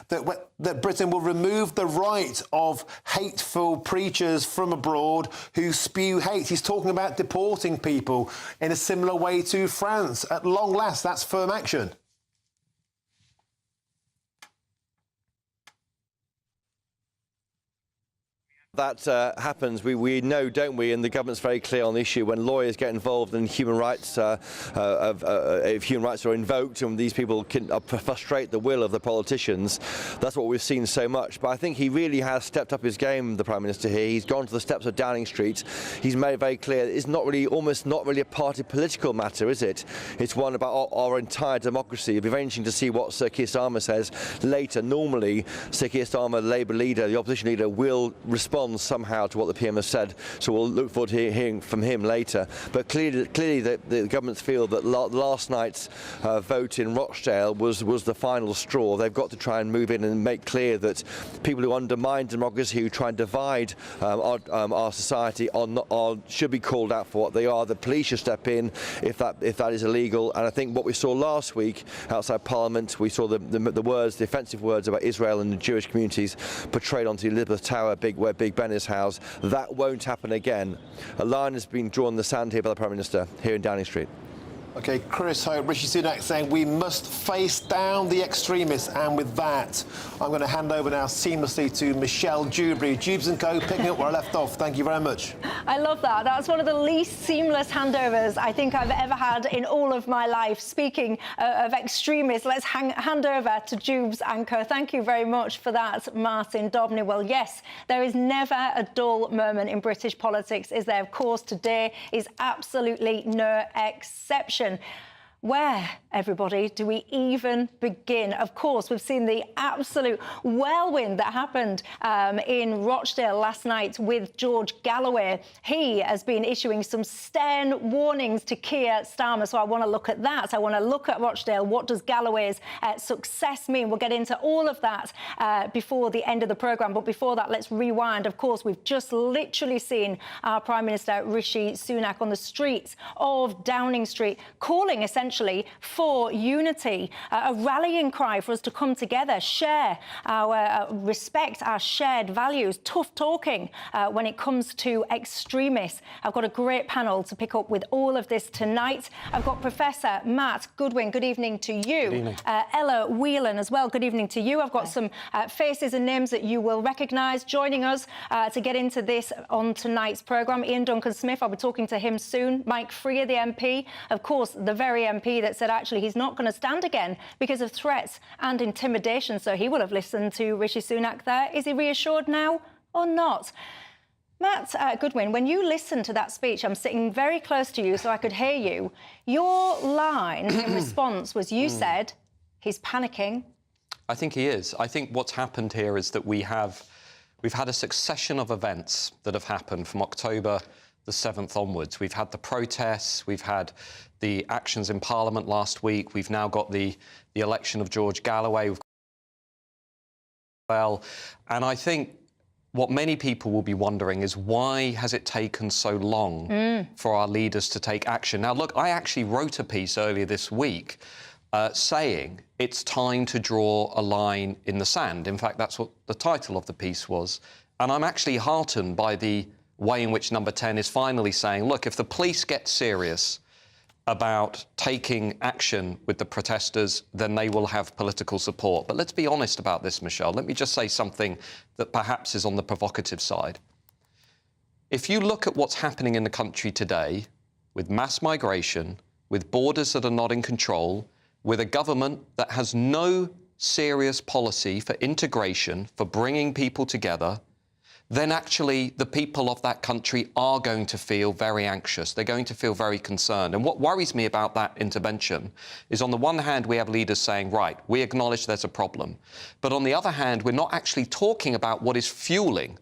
that Britain will remove the right of hateful preachers from abroad who spew hate. He's talking about deporting people in a similar way to France. At long last, that's firm action. That happens, we know, don't we? And the government's very clear on the issue. When lawyers get involved in human rights, if human rights are invoked and these people can frustrate the will of the politicians, that's what we've seen so much. But I think he really has stepped up his game, the Prime Minister here. He's gone to the steps of Downing Street. He's made it very clear it's not really, almost not really a party political matter, is it? It's one about our entire democracy. It'll be very interesting to see what Sir Keir Starmer says later. Normally, Sir Keir Starmer, the Labour leader, the opposition leader, will respond somehow to what the PM has said, so we'll look forward to hearing from him later. But clearly the governments feel that last night's vote in Rochdale was the final straw. They've got to try and move in and make clear that people who undermine democracy, who try and divide our society, should be called out for what they are. The police should step in if that is illegal. And I think what we saw last week outside Parliament, we saw the offensive words about Israel and the Jewish communities portrayed onto Elizabeth Tower, where Big Ben is housed. That won't happen again. A line has been drawn in the sand here by the Prime Minister here in Downing Street. OK, Chris Hope, Rishi Sunak saying we must face down the extremists. And with that, I'm going to hand over now seamlessly to Michelle Dewberry. Dewbs & Co. picking up where I left off. Thank you very much. I love that. That's one of the least seamless handovers I think I've ever had in all of my life. Speaking of extremists, let's hand over to Dewbs & Co. Thank you very much for that, Martin Dobney. Well, yes, there is never a dull moment in British politics, is there? Of course, today is absolutely no exception. Where, everybody, do we even begin? Of course, we've seen the absolute whirlwind that happened in Rochdale last night with George Galloway. He has been issuing some stern warnings to Keir Starmer, so I want to look at that. I want to look at Rochdale. What does Galloway's success mean? We'll get into all of that before the end of the programme. But before that, let's rewind. Of course, we've just literally seen our Prime Minister Rishi Sunak on the streets of Downing Street calling essentially for unity, a rallying cry for us to come together, share our respect, our shared values, tough talking when it comes to extremists. I've got a great panel to pick up with all of this tonight. I've got Professor Matt Goodwin. Good evening to you. Good evening. Ella Whelan as well. Good evening to you. I've got some faces and names that you will recognise joining us to get into this on tonight's programme. Ian Duncan-Smith, I'll be talking to him soon. Mike Freer, the MP, of course, the very MP that said actually he's not going to stand again because of threats and intimidation. So he will have listened to Rishi Sunak there. Is he reassured now or not? Matt Goodwin, when you listened to that speech, I'm sitting very close to you so I could hear you. Your line in response was you said he's panicking. I think he is. I think what's happened here is that we've had a succession of events that have happened from October the 7th onwards. We've had the protests, we've had the actions in Parliament last week, we've now got the election of George Galloway. And I think what many people will be wondering is why has it taken so long for our leaders to take action? Now, look, I actually wrote a piece earlier this week saying it's time to draw a line in the sand. In fact, that's what the title of the piece was. And I'm actually heartened by the way in which Number 10 is finally saying, look, if the police get serious about taking action with the protesters, then they will have political support. But let's be honest about this, Michelle. Let me just say something that perhaps is on the provocative side. If you look at what's happening in the country today, with mass migration, with borders that are not in control, with a government that has no serious policy for integration, for bringing people together, then actually the people of that country are going to feel very anxious. They're going to feel very concerned. And what worries me about that intervention is, on the one hand, we have leaders saying, right, we acknowledge there's a problem. But on the other hand, we're not actually talking about what is fueling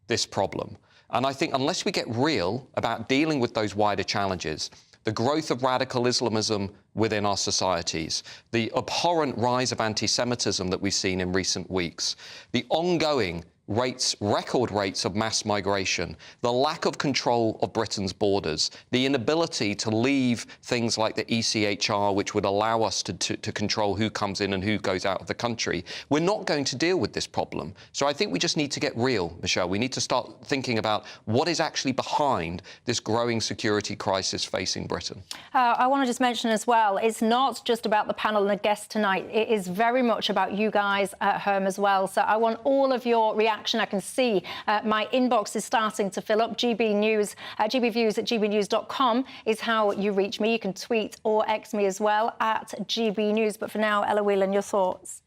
this problem. And I think unless we get real about dealing with those wider challenges, the growth of radical Islamism within our societies, the abhorrent rise of anti-Semitism that we've seen in recent weeks, the ongoing record rates of mass migration, the lack of control of Britain's borders, the inability to leave things like the ECHR, which would allow us to control who comes in and who goes out of the country, we're not going to deal with this problem. So I think we just need to get real, Michelle. We need to start thinking about what is actually behind this growing security crisis facing Britain. I want to just mention as well, it's not just about the panel and the guests tonight. It is very much about you guys at home as well. So I want all of your reaction. I can see my inbox is starting to fill up. GBNews, GBviews at gbnews.com is how you reach me. You can tweet or X me as well at GBNews. But for now, Ella Whelan, your thoughts?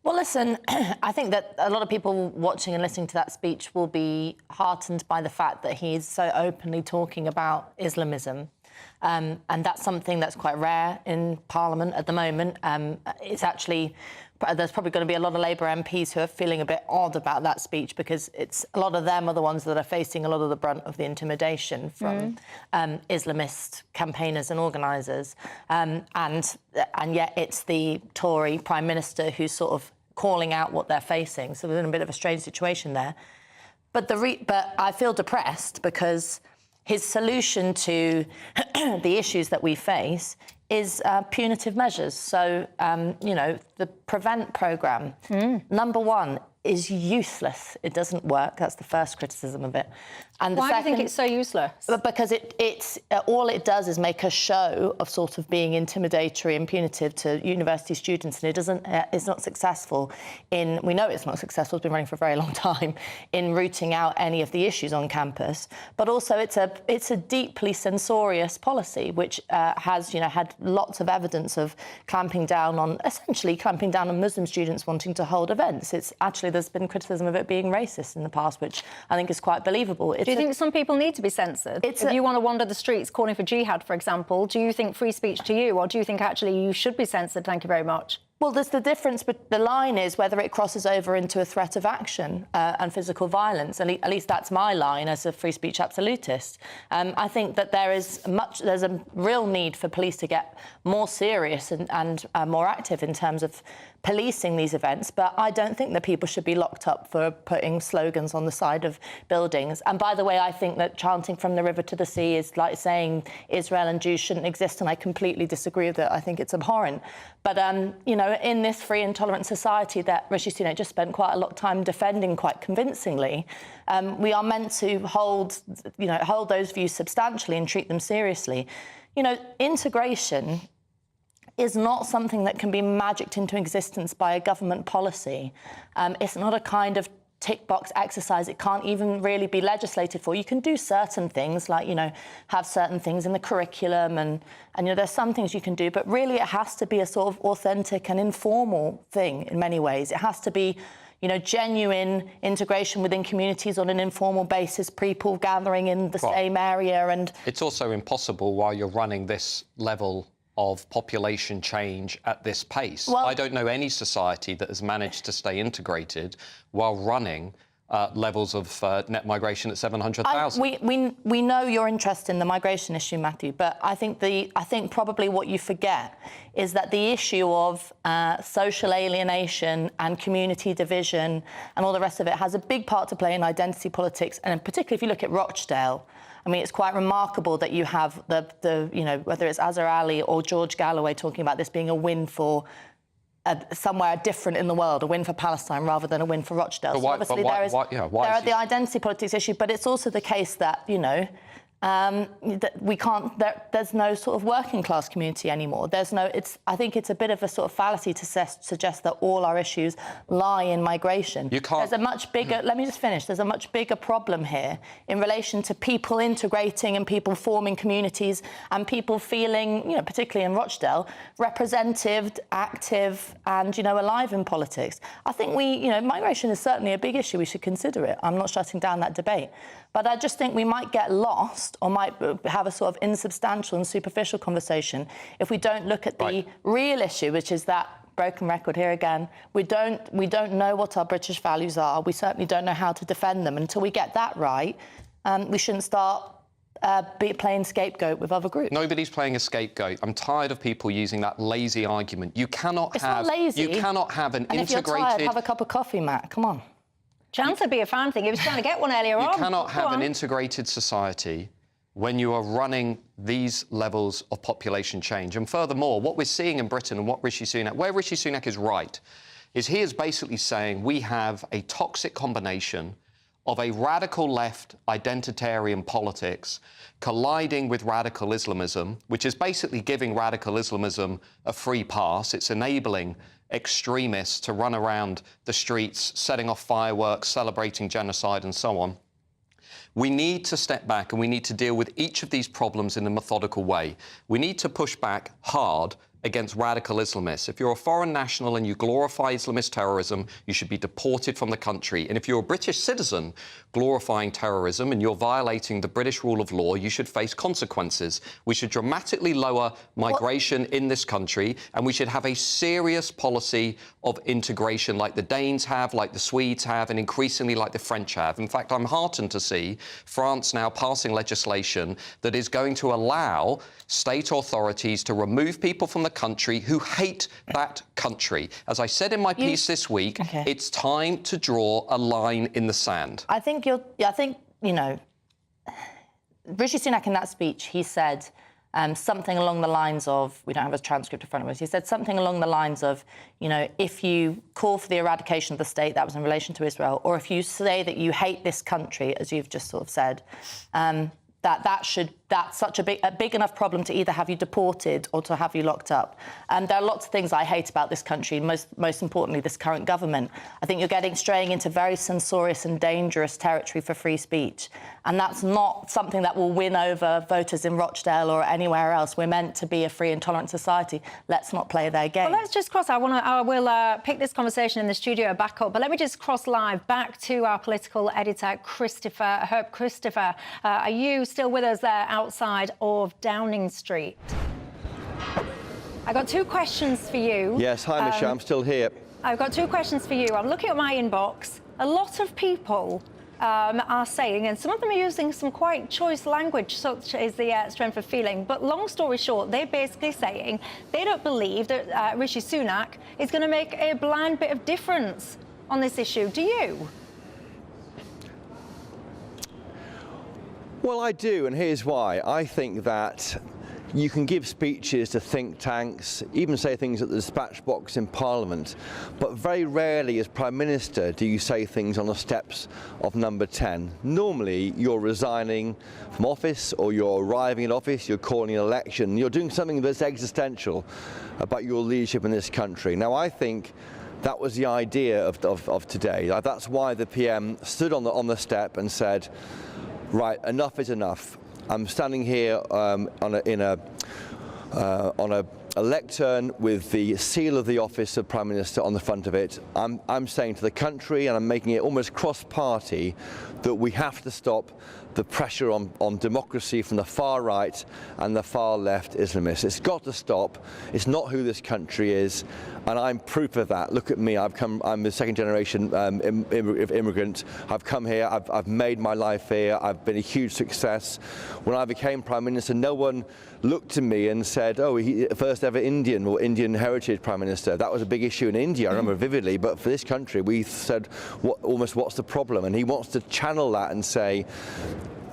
Well, listen, I think that a lot of people watching and listening to that speech will be heartened by the fact that he is so openly talking about Islamism. And that's something that's quite rare in Parliament at the moment. It's actually... There's probably going to be a lot of Labour MPs who are feeling a bit odd about that speech because it's a lot of them are the ones that are facing a lot of the brunt of the intimidation from Islamist campaigners and organisers. And yet it's the Tory Prime Minister who's sort of calling out what they're facing. So we're in a bit of a strange situation there. But I feel depressed because his solution to the issues that we face is punitive measures. So, you know, the PREVENT programme, number one, is useless. It doesn't work. That's the first criticism of it. And Why do you think it's so useless? Because it's all it does is make a show of sort of being intimidatory and punitive to university students, and it doesn't. It's not successful in. We know it's not successful. It's been running for a very long time in rooting out any of the issues on campus. But also, it's a deeply censorious policy, which has had lots of evidence of essentially clamping down on Muslim students wanting to hold events. It's actually there's been criticism of it being racist in the past, which I think is quite believable. Do you think some people need to be censored? If you want to wander the streets calling for jihad, for example, do you think free speech to you, or do you think actually you should be censored? Thank you very much. Well, there's the difference, but the line is whether it crosses over into a threat of action and physical violence. And at least that's my line as a free speech absolutist. I think that there's a real need for police to get more serious and more active in terms of policing these events. But I don't think that people should be locked up for putting slogans on the side of buildings. And by the way, I think that chanting from the river to the sea is like saying Israel and Jews shouldn't exist. And I completely disagree with it. I think it's abhorrent. But, in this free and tolerant society that Rishi Sunak just spent quite a lot of time defending quite convincingly, we are meant to hold those views substantially and treat them seriously. Integration is not something that can be magicked into existence by a government policy. It's not a kind of tick box exercise. It can't even really be legislated for. You can do certain things like, have certain things in the curriculum and there's some things you can do, but really it has to be a sort of authentic and informal thing in many ways. It has to be, genuine integration within communities on an informal basis, people gathering in the same area. And it's also impossible while you're running this level of population change at this pace. Well, I don't know any society that has managed to stay integrated while running levels of net migration at 700,000. We know your interest in the migration issue, Matthew, but I think probably what you forget is that the issue of social alienation and community division and all the rest of it has a big part to play in identity politics, and particularly if you look at Rochdale. I mean, it's quite remarkable that you have whether it's Azhar Ali or George Galloway talking about this being a win for somewhere different in the world, a win for Palestine rather than a win for Rochdale. But so obviously there are the identity politics issue, but it's also the case that, that we can't. There's no sort of working class community anymore. I think it's a bit of a sort of fallacy to suggest that all our issues lie in migration. You can't. There's a much bigger. Let me just finish. There's a much bigger problem here in relation to people integrating and people forming communities and people feeling, particularly in Rochdale, represented, active, and alive in politics. I think migration is certainly a big issue. We should consider it. I'm not shutting down that debate. But I just think we might get lost or might have a sort of insubstantial and superficial conversation if we don't look at the real issue, which is that broken record here again. We don't know what our British values are. We certainly don't know how to defend them. Until we get that right, we shouldn't start playing scapegoat with other groups. Nobody's playing a scapegoat. I'm tired of people using that lazy argument. You cannot It's not lazy. You cannot have an and integrated. If you're tired, have a cup of coffee, Matt. Come on. Chance would be a fan thing. He was trying to get one earlier on. You cannot have an integrated society when you are running these levels of population change. And furthermore, what we're seeing in Britain and what Rishi Sunak, where Rishi Sunak is right, is he is basically saying we have a toxic combination of a radical left identitarian politics colliding with radical Islamism, which is basically giving radical Islamism a free pass. It's enabling extremists to run around the streets, setting off fireworks, celebrating genocide and so on. We need to step back and we need to deal with each of these problems in a methodical way. We need to push back hard against radical Islamists. If you're a foreign national and you glorify Islamist terrorism, you should be deported from the country. And if you're a British citizen glorifying terrorism and you're violating the British rule of law, you should face consequences. We should dramatically lower migration in this country, and we should have a serious policy of integration like the Danes have, like the Swedes have, and increasingly like the French have. In fact, I'm heartened to see France now passing legislation that is going to allow state authorities to remove people from the country who hate that country. As I said in my piece this week, it's time to draw a line in the sand. I think, you know, Rishi Sunak in that speech, he said something along the lines of, we don't have a transcript in front of us, he said something along the lines of, you know, if you call for the eradication of the state, that was in relation to Israel, or if you say that you hate this country, as you've just sort of said, that's such a big enough problem to either have you deported or to have you locked up. And there are lots of things I hate about this country, most importantly, this current government. I think you're straying into very censorious and dangerous territory for free speech. And that's not something that will win over voters in Rochdale or anywhere else. We're meant to be a free and tolerant society. Let's not play their game. Well, let's just cross. I will pick this conversation in the studio back up, but let me just cross live back to our political editor, Herb Christopher. Are you still with us there outside of Downing Street? I got two questions for you. Yes, hi, Michelle, I'm still here. I've got two questions for you. I'm looking at my inbox. A lot of people are saying, and some of them are using some quite choice language, such as the strength of feeling. But long story short, they're basically saying they don't believe that Rishi Sunak is going to make a blind bit of difference on this issue. Do you? Well, I do, and here's why. I think that you can give speeches to think tanks, even say things at the dispatch box in Parliament, but very rarely as Prime Minister do you say things on the steps of number 10. Normally, you're resigning from office or you're arriving in office, you're calling an election, you're doing something that's existential about your leadership in this country. Now, I think that was the idea of today. That's why the PM stood on the step and said, right, enough is enough. I'm standing here on a lectern with the seal of the office of Prime Minister on the front of it. I'm saying to the country, and I'm making it almost cross-party, that we have to stop the pressure on democracy from the far right and the far left Islamists. It's got to stop. It's not who this country is, and I'm proof of that. Look at me. I'm the second generation immigrant. I've come here. I've made my life here. I've been a huge success. When I became Prime Minister, no one looked to me and said, oh, first ever Indian or Indian heritage Prime Minister. That was a big issue in India, I remember vividly, but for this country we said, what's the problem? And he wants to channel that and say,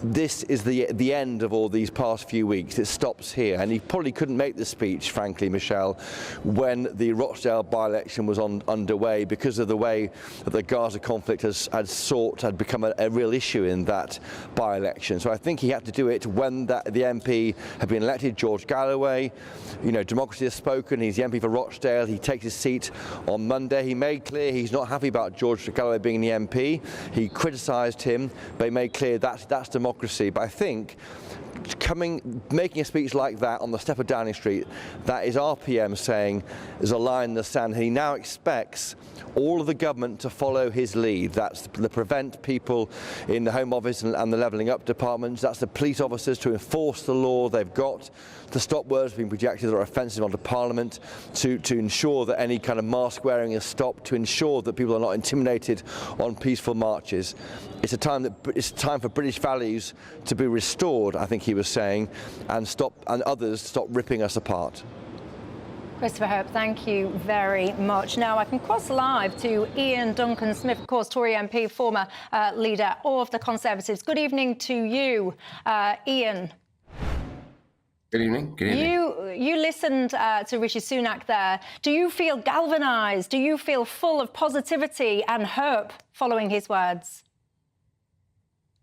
this is the end of all these past few weeks. It stops here. And he probably couldn't make the speech, frankly, Michelle, when the Rochdale by-election was underway, because of the way that the Gaza conflict had become a real issue in that by-election. So I think he had to do it when the MP had been elected, George Galloway. You know, democracy has spoken. He's the MP for Rochdale. He takes his seat on Monday. He made clear he's not happy about George Galloway being the MP. He criticised him, but he made clear that's democracy. But I think making a speech like that on the step of Downing Street, that is our PM saying there's a line in the sand. He now expects all of the government to follow his lead. That's the prevent people in the Home Office and the Levelling Up departments. That's the police officers to enforce the law they've got, to stop words being projected that are offensive onto Parliament, to ensure that any kind of mask wearing is stopped, to ensure that people are not intimidated on peaceful marches. It's time for British values to be restored, I think he was saying, and others stop ripping us apart. Christopher Hope, thank you very much. Now I can cross live to Ian Duncan-Smith, of course, Tory MP, former leader of the Conservatives. Good evening to you, Ian. Good evening. Good evening. You listened to Rishi Sunak there. Do you feel galvanised? Do you feel full of positivity and hope following his words?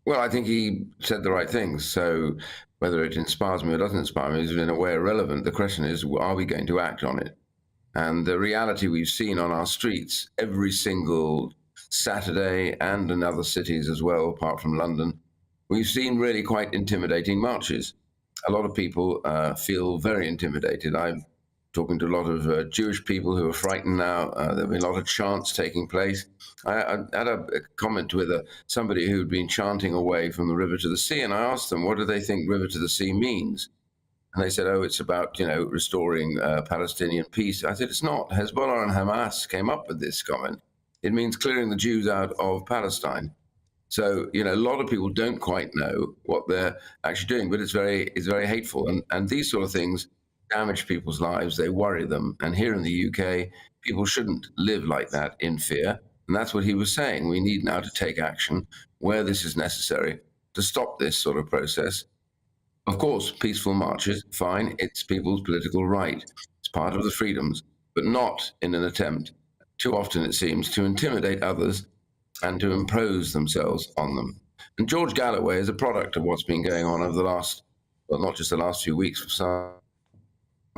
Well, I think he said the right things. So whether it inspires me or doesn't inspire me is in a way irrelevant. The question is, are we going to act on it? And the reality we've seen on our streets every single Saturday and in other cities as well, apart from London, we've seen really quite intimidating marches. A lot of people feel very intimidated. I'm talking to a lot of Jewish people who are frightened now. There'll be a lot of chants taking place. I had a comment with somebody who'd been chanting away from the river to the sea, and I asked them, what do they think river to the sea means? And they said, oh, it's about, restoring Palestinian peace. I said, it's not. Hezbollah and Hamas came up with this comment. It means clearing the Jews out of Palestine. So, a lot of people don't quite know what they're actually doing, but it's very hateful. And these sort of things damage people's lives. They worry them. And here in the UK, people shouldn't live like that in fear. And that's what he was saying. We need now to take action where this is necessary to stop this sort of process. Of course, peaceful marches, fine. It's people's political right. It's part of the freedoms, but not in an attempt, too often it seems, to intimidate others and to impose themselves on them. And George Galloway is a product of what's been going on over the last, well, not just the last few weeks, for some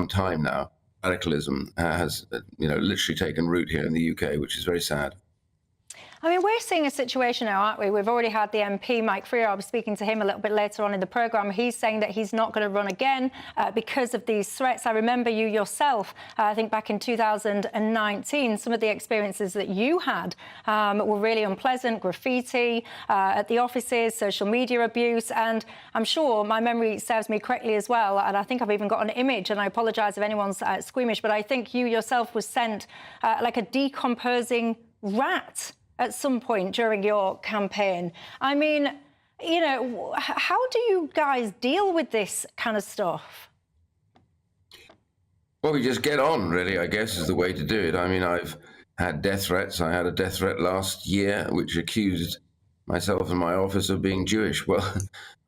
time now. Radicalism has, literally taken root here in the UK, which is very sad. I mean, we're seeing a situation now, aren't we? We've already had the MP, Mike Freer. I'll be speaking to him a little bit later on in the programme. He's saying that he's not going to run again because of these threats. I remember you yourself, I think back in 2019, some of the experiences that you had were really unpleasant, graffiti at the offices, social media abuse, and I'm sure my memory serves me correctly as well, and I think I've even got an image, and I apologise if anyone's squeamish, but I think you yourself was sent like a decomposing rat at some point during your campaign. I mean, how do you guys deal with this kind of stuff? Well, we just get on, really, I guess, is the way to do it. I mean, I've had death threats. I had a death threat last year, which accused myself and my office of being Jewish. Well,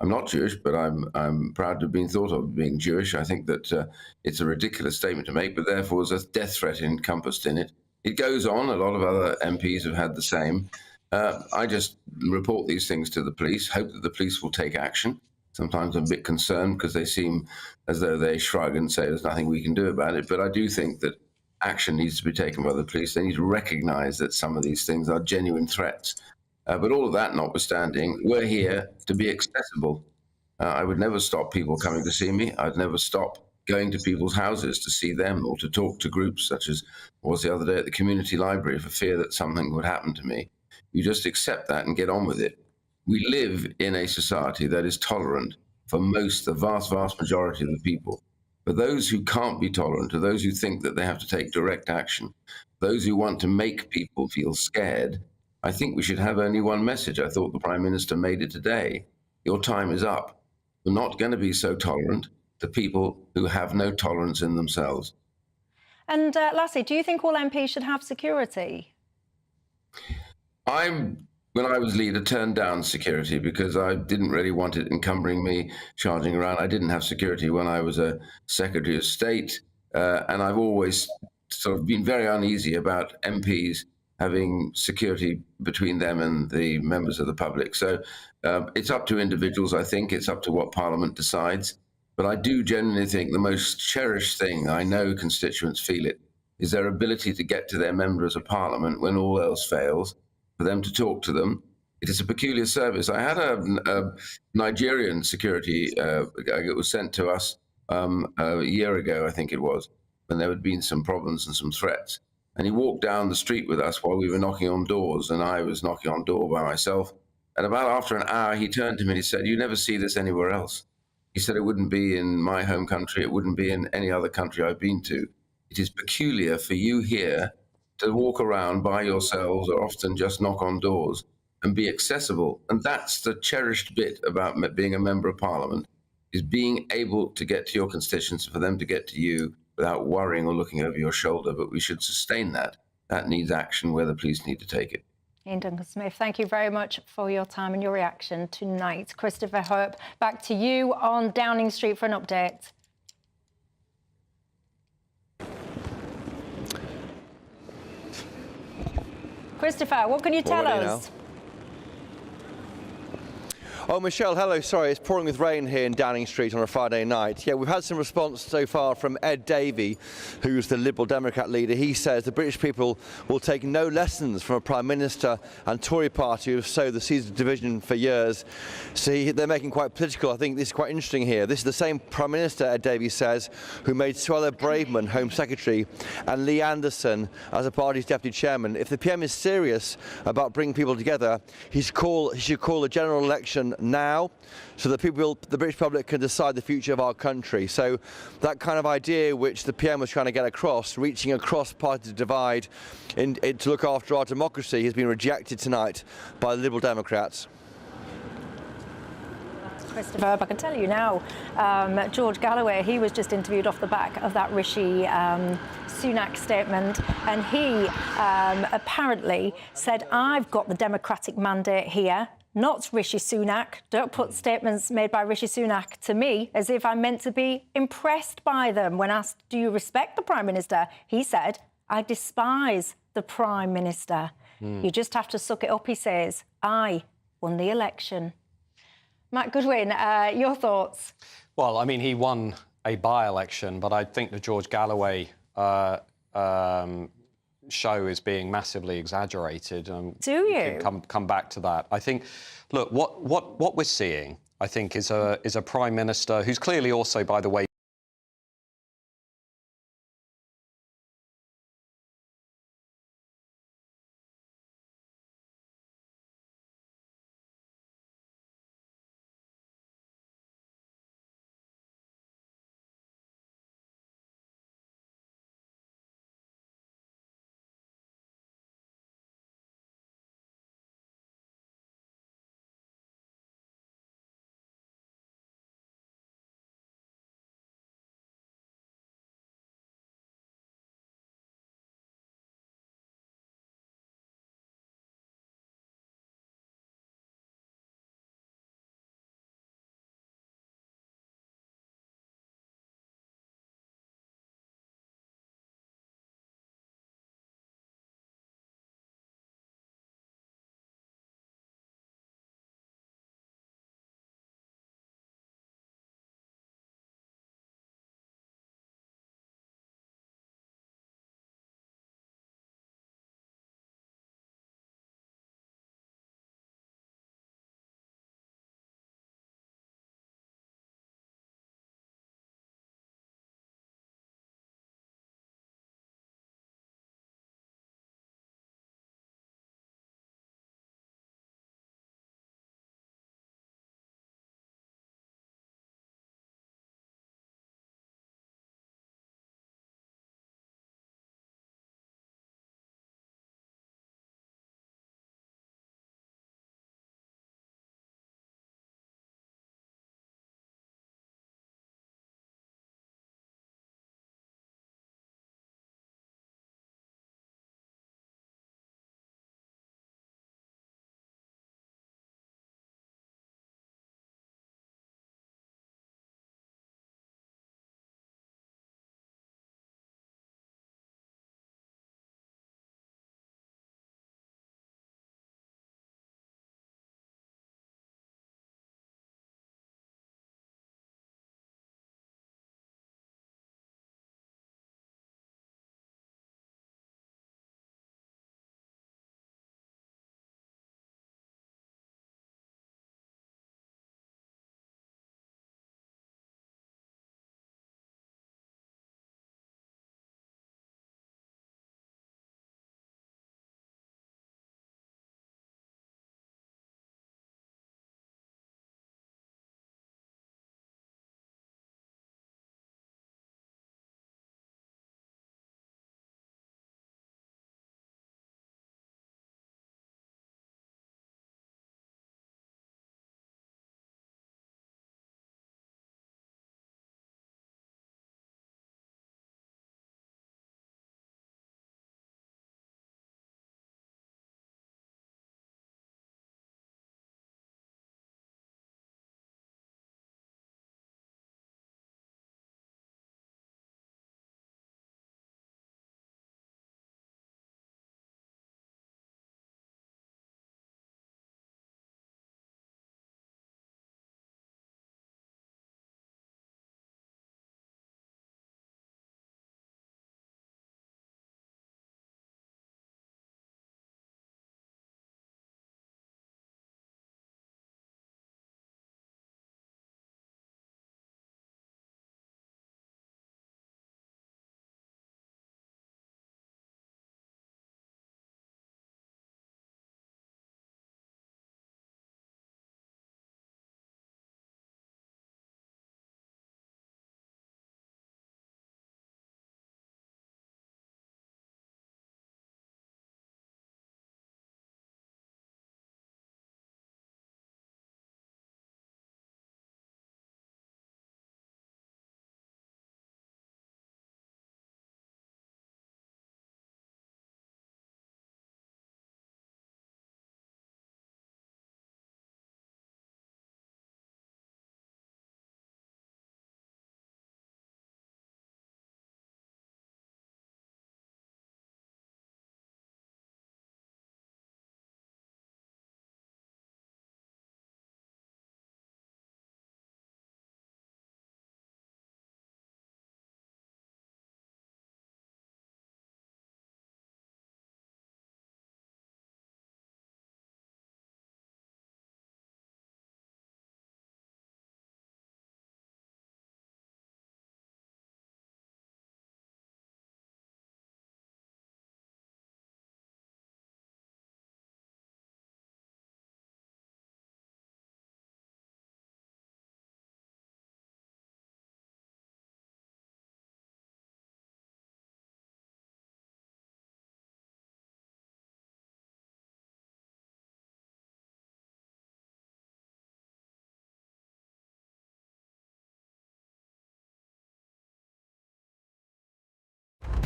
I'm not Jewish, but I'm proud to have been thought of being Jewish. I think that it's a ridiculous statement to make, but therefore there's a death threat encompassed in it. It goes on. A lot of other MPs have had the same. I just report these things to the police, hope that the police will take action. Sometimes I'm a bit concerned because they seem as though they shrug and say there's nothing we can do about it. But I do think that action needs to be taken by the police. They need to recognize that some of these things are genuine threats. But all of that notwithstanding, we're here to be accessible. I would never stop people coming to see me. I'd never stop going to people's houses to see them or to talk to groups such as was the other day at the community library for fear that something would happen to me. You just accept that and get on with it. We live in a society that is tolerant for the vast majority of the people. For those who can't be tolerant, or those who think that they have to take direct action, those who want to make people feel scared, I think we should have only one message. I thought the Prime Minister made it today. Your time is up. We're not going to be so tolerant to people who have no tolerance in themselves. And lastly, do you think all MPs should have security? When I was leader, turned down security because I didn't really want it encumbering me, charging around. I didn't have security when I was a Secretary of State, and I've always sort of been very uneasy about MPs having security between them and the members of the public. So it's up to individuals, I think. It's up to what Parliament decides. But I do genuinely think the most cherished thing, I know constituents feel it, is their ability to get to their members of Parliament when all else fails, for them to talk to them. It is a peculiar service. I had a Nigerian security it was sent to us a year ago, I think it was, when there had been some problems and some threats. And he walked down the street with us while we were knocking on doors, and I was knocking on door by myself. And about after an hour, he turned to me and he said, "You never see this anywhere else." He said, "It wouldn't be in my home country. It wouldn't be in any other country I've been to. It is peculiar for you here to walk around by yourselves or often just knock on doors and be accessible." And that's the cherished bit about being a member of Parliament, is being able to get to your constituents, for them to get to you, without worrying or looking over your shoulder, but we should sustain that. That needs action where the police need to take it. Ian Duncan-Smith, thank you very much for your time and your reaction tonight. Christopher Hope, back to you on Downing Street for an update. Christopher, what can you tell us? Oh, Michelle, hello. Sorry, it's pouring with rain here in Downing Street on a Friday night. Yeah, we've had some response so far from Ed Davey, who's the Liberal Democrat leader. He says the British people will take no lessons from a Prime Minister and Tory party who have sowed the seeds of division for years. See, they're making quite political. I think this is quite interesting here. This is the same Prime Minister, Ed Davey says, who made Suella Braverman Home Secretary and Lee Anderson as a party's deputy chairman. If the PM is serious about bringing people together, he should call a general election now, so that the British public can decide the future of our country. So that kind of idea which the PM was trying to get across, reaching across party divide to look after our democracy, has been rejected tonight by the Liberal Democrats. Christopher, I can tell you now, George Galloway, he was just interviewed off the back of that Rishi Sunak statement, and he apparently said, I've got the democratic mandate here, not Rishi Sunak. Don't put statements made by Rishi Sunak to me as if I'm meant to be impressed by them. When asked, do you respect the Prime Minister? He said, I despise the Prime Minister. You just have to suck it up, he says. I won the election. Matt Goodwin, your thoughts? Well, I mean, he won a by-election, but I think the George Galloway show is being massively exaggerated. Do you? We can come back to that. I think, look, what we're seeing, I think, is a Prime Minister who's clearly also, by the way,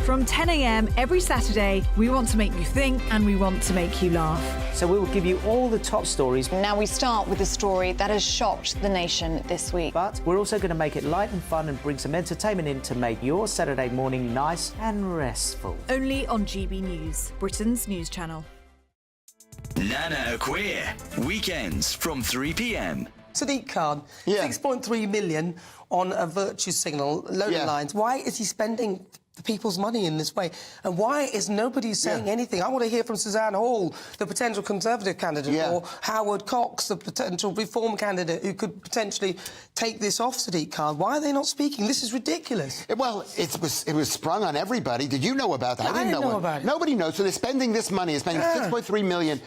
From 10 a.m. every Saturday, we want to make you think and we want to make you laugh. So we will give you all the top stories. Now we start with a story that has shocked the nation this week. But we're also going to make it light and fun and bring some entertainment in to make your Saturday morning nice and restful. Only on GB News, Britain's news channel. Nana Queer, weekends from 3 p.m. Sadiq Khan, 6.3 million on a virtue signal, load of lines. Why is he spending the people's money in this way? And why is nobody saying anything? I want to hear from Suzanne Hall, the potential Conservative candidate, or Howard Cox, the potential Reform candidate who could potentially take this off Sadiq Khan. Why are they not speaking? This is ridiculous. Well, it was sprung on everybody. Did you know about that? I didn't know about it. Nobody knows. So they're spending this money. They're spending £6.3 million,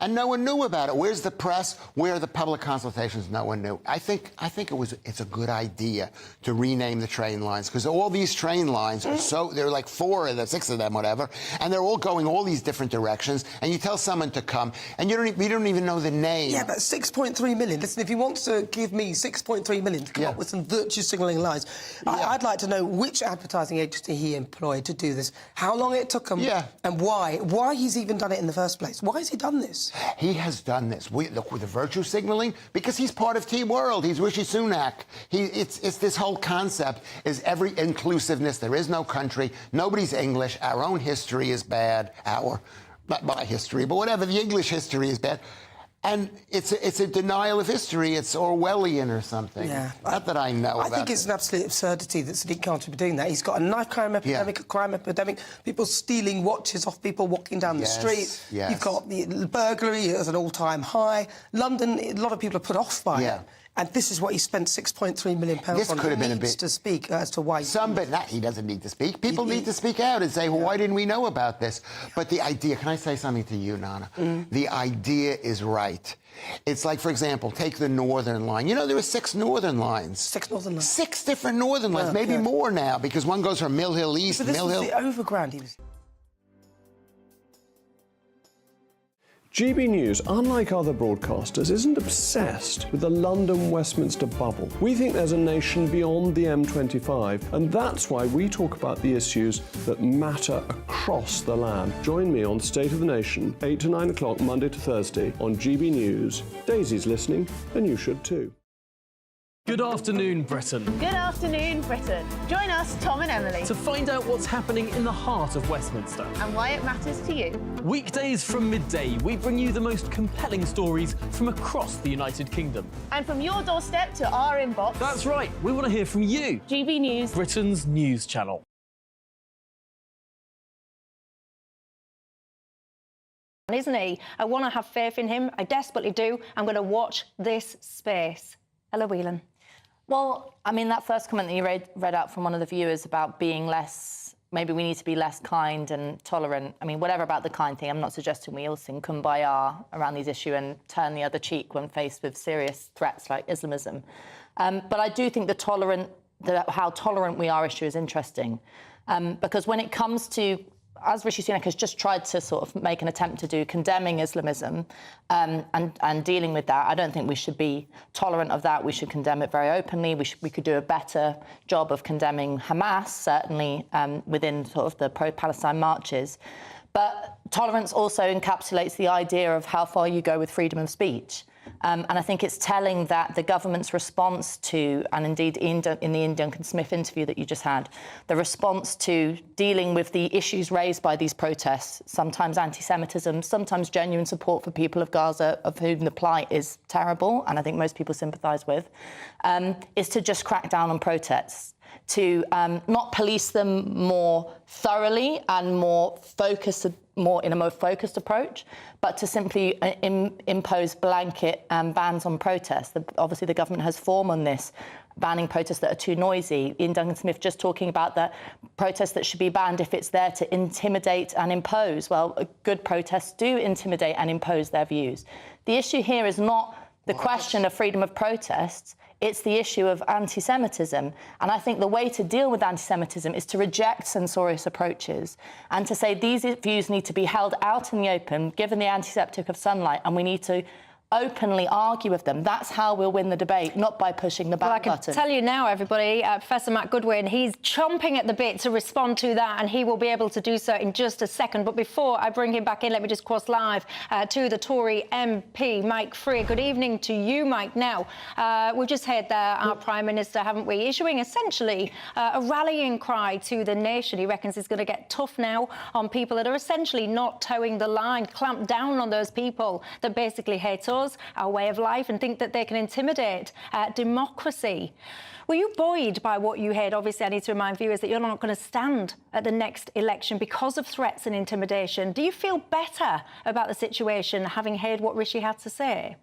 and no one knew about it. Where's the press? Where are the public consultations? No one knew. I think it's a good idea to rename the train lines, because all these train lines are there are like 4 of them, 6 of them, whatever, and they're all going all these different directions. And you tell someone to come, and you don't even know the name. Yeah, but 6.3 million. Listen, if he wants to give me 6.3 million to come up with some virtue signalling lines, I'd like to know which advertising agency he employed to do this, how long it took him, and why he's even done it in the first place. Why has he done this? He has done this. Look, with the virtue signalling, because he's part of Team World. He's Rishi Sunak. It's this whole concept is every inclusiveness. There is no country. Nobody's English. Our own history is bad. Not my history, but whatever. The English history is bad. And it's a denial of history. It's Orwellian or something. Yeah. Not that I know about. I think it's an absolute absurdity that Sadiq Khan should be doing that. He's got a knife crime epidemic, a crime epidemic, people stealing watches off people walking down the street. Yes. You've got the burglary at an all-time high. London, a lot of people are put off by it. And this is what he spent £6.3 million on. This could have been a bit to speak as to why. He doesn't need to speak. People need to speak out and say, well, why didn't we know about this? But the idea, can I say something to you, Nana? The idea is right. It's like, for example, take the Northern Line. You know, there are 6 Northern Lines. 6 Northern Lines. 6 different Northern Lines, maybe more now, because one goes from Mill Hill East to Mill Hill. This was the overground he was... GB News, unlike other broadcasters, isn't obsessed with the London-Westminster bubble. We think there's a nation beyond the M25, and that's why we talk about the issues that matter across the land. Join me on State of the Nation, 8 to 9 o'clock, Monday to Thursday, on GB News. Daisy's listening, and you should too. Good afternoon, Britain. Good afternoon, Britain. Join us, Tom and Emily, to find out what's happening in the heart of Westminster and why it matters to you. Weekdays from midday, we bring you the most compelling stories from across the United Kingdom. And from your doorstep to our inbox. That's right, we want to hear from you. GB News, Britain's news channel. Isn't he? I want to have faith in him. I desperately do. I'm going to watch this space. Ella Whelan. Well, I mean, that first comment that you read out from one of the viewers about being less, maybe we need to be less kind and tolerant. I mean, whatever about the kind thing, I'm not suggesting we all sing Kumbaya around these issues and turn the other cheek when faced with serious threats like Islamism. But I do think how tolerant we are issue is interesting. Because when it comes to, as Rishi Sunak has just tried to sort of make an attempt to do, condemning Islamism and dealing with that, I don't think we should be tolerant of that. We should condemn it very openly. We could do a better job of condemning Hamas, certainly within sort of the pro-Palestine marches. But tolerance also encapsulates the idea of how far you go with freedom of speech. And I think it's telling that the government's response to, and indeed in the Ian Duncan-Smith interview that you just had, the response to dealing with the issues raised by these protests, sometimes anti-Semitism, sometimes genuine support for people of Gaza, of whom the plight is terrible, and I think most people sympathise with, is to just crack down on protests, to not police them more thoroughly and in a more focused approach, but to simply impose blanket bans on protests. Obviously, the government has form on this, banning protests that are too noisy. Ian Duncan-Smith just talking about the protests that should be banned if it's there to intimidate and impose. Well, good protests do intimidate and impose their views. The issue here is not the question of freedom of protests, it's the issue of anti-Semitism. And I think the way to deal with anti-Semitism is to reject censorious approaches and to say these views need to be held out in the open, given the antiseptic of sunlight, and we need to openly argue with them. That's how we'll win the debate, not by pushing the back button. I can tell you now, everybody, Professor Matt Goodwin, he's chomping at the bit to respond to that, and he will be able to do so in just a second. But before I bring him back in, let me just cross live to the Tory MP, Mike Freer. Good evening to you, Mike. Now, we've just heard our Prime Minister, haven't we, issuing essentially a rallying cry to the nation. He reckons it's going to get tough now on people that are essentially not towing the line, clamp down on those people that basically hate us, our way of life, and think that they can intimidate democracy. Were you buoyed by what you heard? Obviously, I need to remind viewers that you're not going to stand at the next election because of threats and intimidation. Do you feel better about the situation, having heard what Rishi had to say?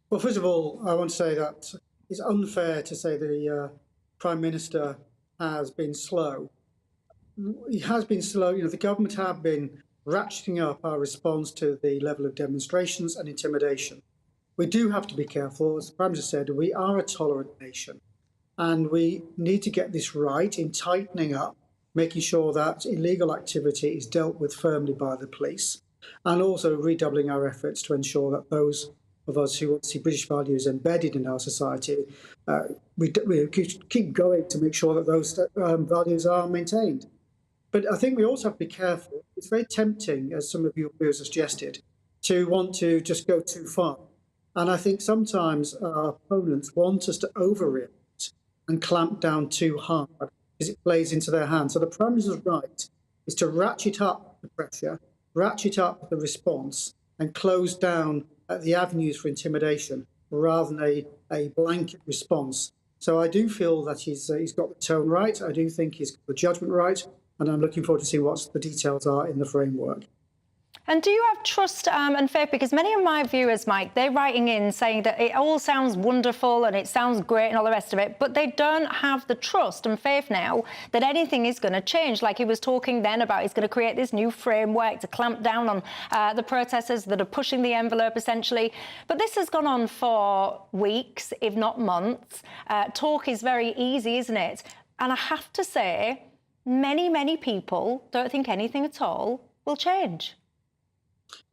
Well, first of all, I want to say that it's unfair to say the Prime Minister has been slow. He has been slow. You know, the government have been ratcheting up our response to the level of demonstrations and intimidation. We do have to be careful. As the Prime Minister said, we are a tolerant nation, and we need to get this right in tightening up, making sure that illegal activity is dealt with firmly by the police, and also redoubling our efforts to ensure that those of us who want to see British values embedded in our society, we keep going to make sure that those values are maintained. But I think we also have to be careful. It's very tempting, as some of your viewers have suggested, to want to just go too far. And I think sometimes our opponents want us to overreact and clamp down too hard because it plays into their hands. So the Prime Minister's right is to ratchet up the pressure, ratchet up the response, and close down the avenues for intimidation rather than a blanket response. So I do feel that he's got the tone right. I do think he's got the judgment right. And I'm looking forward to see what the details are in the framework. And do you have trust and faith? Because many of my viewers, Mike, they're writing in saying that it all sounds wonderful and it sounds great and all the rest of it, but they don't have the trust and faith now that anything is going to change. Like he was talking then about, he's going to create this new framework to clamp down on the protesters that are pushing the envelope, essentially. But this has gone on for weeks, if not months. Talk is very easy, isn't it? And I have to say, many people don't think anything at all will change.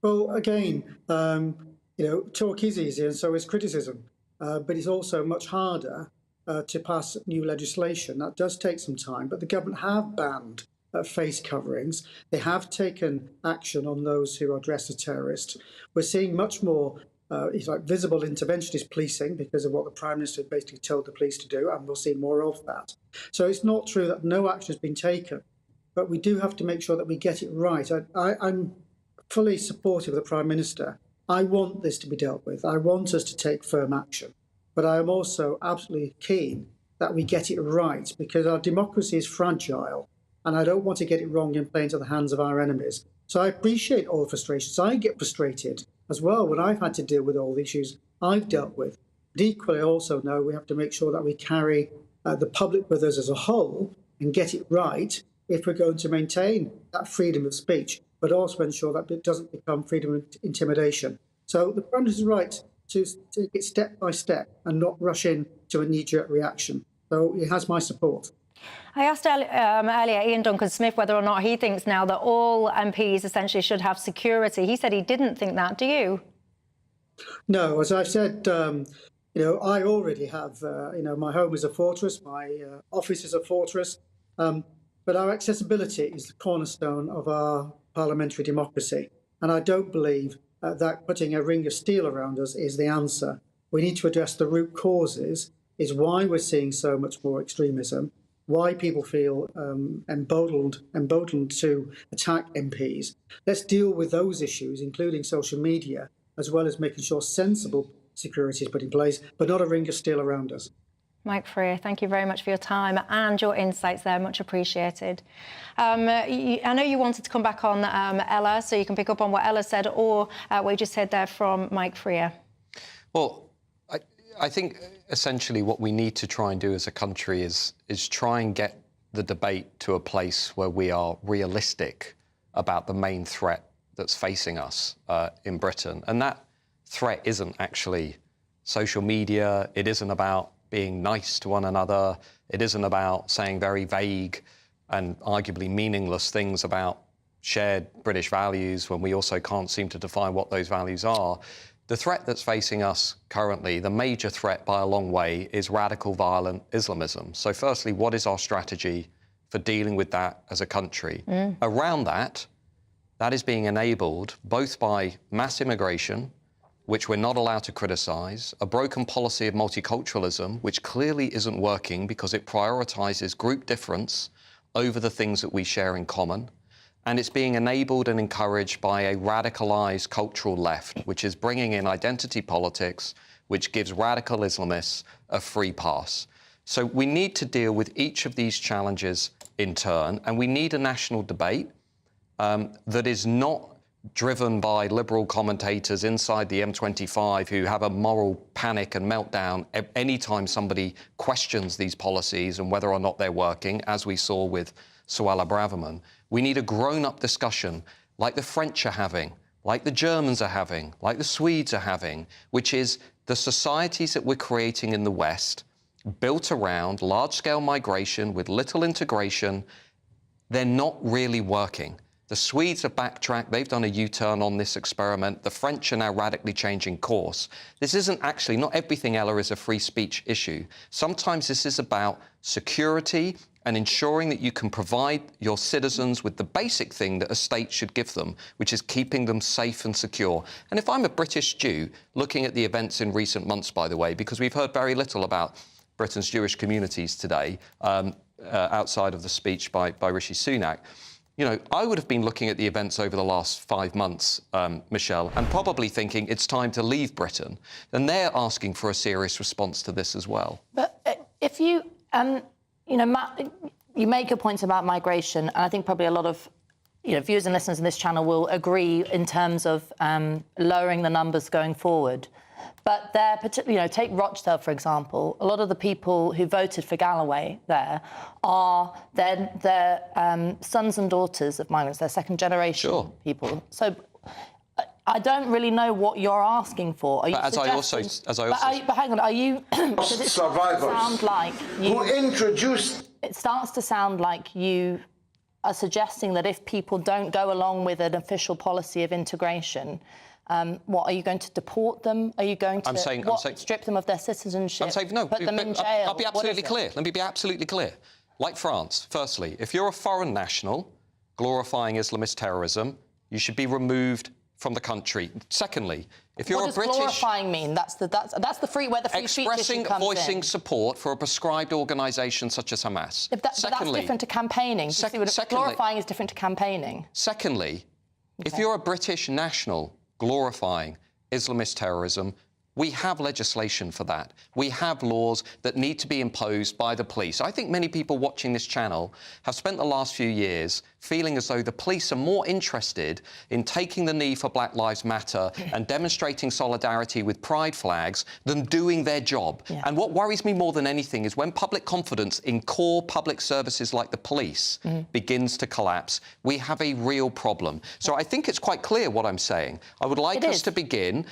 Well, again, talk is easy and so is criticism, but it's also much harder to pass new legislation. That does take some time, but the government have banned face coverings. They have taken action on those who are dressed as terrorists. We're seeing much more visible interventionist policing because of what the Prime Minister basically told the police to do, and we'll see more of that. So it's not true that no action has been taken, but we do have to make sure that we get it right. I'm fully supportive of the Prime Minister. I want this to be dealt with. I want us to take firm action, but I am also absolutely keen that we get it right because our democracy is fragile, and I don't want to get it wrong and play into the hands of our enemies. So I appreciate all the frustrations. I get frustrated as well when I've had to deal with all the issues I've dealt with. But equally, I also know we have to make sure that we carry the public with us as a whole and get it right if we're going to maintain that freedom of speech, but also ensure that it doesn't become freedom of intimidation. So the Prime Minister is right to take it step by step and not rush in to a knee-jerk reaction. So he has my support. I asked earlier Ian Duncan-Smith whether or not he thinks now that all MPs essentially should have security. He said he didn't think that. Do you? No, as I've said, I already have, my home is a fortress, my office is a fortress, but our accessibility is the cornerstone of our parliamentary democracy. And I don't believe that putting a ring of steel around us is the answer. We need to address the root causes, is why we're seeing so much more extremism, why people feel emboldened to attack MPs. Let's deal with those issues, including social media, as well as making sure sensible security is put in place, but not a ring of steel around us. Mike Freer, thank you very much for your time and your insights there, much appreciated. I know you wanted to come back on Ella, so you can pick up on what Ella said or what you just said there from Mike Freer. Well, I think essentially what we need to try and do as a country is try and get the debate to a place where we are realistic about the main threat that's facing us in Britain. And that threat isn't actually social media. It isn't about being nice to one another. It isn't about saying very vague and arguably meaningless things about shared British values when we also can't seem to define what those values are. The threat that's facing us currently, the major threat by a long way, is radical violent Islamism. So firstly, what is our strategy for dealing with that as a country? Around that is being enabled both by mass immigration, which we're not allowed to criticise, a broken policy of multiculturalism, which clearly isn't working because it prioritises group difference over the things that we share in common. And it's being enabled and encouraged by a radicalised cultural left, which is bringing in identity politics, which gives radical Islamists a free pass. So we need to deal with each of these challenges in turn, and we need a national debate that is not driven by liberal commentators inside the M25 who have a moral panic and meltdown anytime somebody questions these policies and whether or not they're working, as we saw with Suella Braverman. We need a grown-up discussion like the French are having, like the Germans are having, like the Swedes are having, which is the societies that we're creating in the West, built around large-scale migration with little integration, they're not really working. The Swedes have backtracked. They've done a U-turn on this experiment. The French are now radically changing course. This isn't actually, not everything, Ella, is a free speech issue. Sometimes this is about security and ensuring that you can provide your citizens with the basic thing that a state should give them, which is keeping them safe and secure. And if I'm a British Jew, looking at the events in recent months, by the way, because we've heard very little about Britain's Jewish communities today, outside of the speech by Rishi Sunak, you know, I would have been looking at the events over the last 5 months, Michelle, and probably thinking it's time to leave Britain. And they're asking for a serious response to this as well. But if you... you know, Matt, you make your points about migration, and I think probably a lot of viewers and listeners in this channel will agree in terms of lowering the numbers going forward. But they're particularly, take Rochdale, for example. A lot of the people who voted for Galloway there are their sons and daughters of migrants. They're second-generation people. So I don't really know what you're asking for. Are you But hang on, are you... survivors sound like you, who introduced... It starts to sound like you are suggesting that if people don't go along with an official policy of integration, what, are you going to deport them? Are you going to strip them of their citizenship? I'm saying no. Put them in jail? I'll be absolutely clear. Let me be absolutely clear. Like France, firstly, if you're a foreign national glorifying Islamist terrorism, you should be removed from the country. Secondly, if you're a British... What does glorifying mean? That's the free where the free speech issue comes in. Voicing support for a prescribed organisation such as Hamas. But that's different to campaigning. Glorifying is different to campaigning. Secondly, if you're a British national glorifying Islamist terrorism, we have legislation for that. We have laws that need to be imposed by the police. I think many people watching this channel have spent the last few years feeling as though the police are more interested in taking the knee for Black Lives Matter and demonstrating solidarity with pride flags than doing their job. Yeah. And what worries me more than anything is when public confidence in core public services like the police begins to collapse, we have a real problem. So I think it's quite clear what I'm saying. I would like us to begin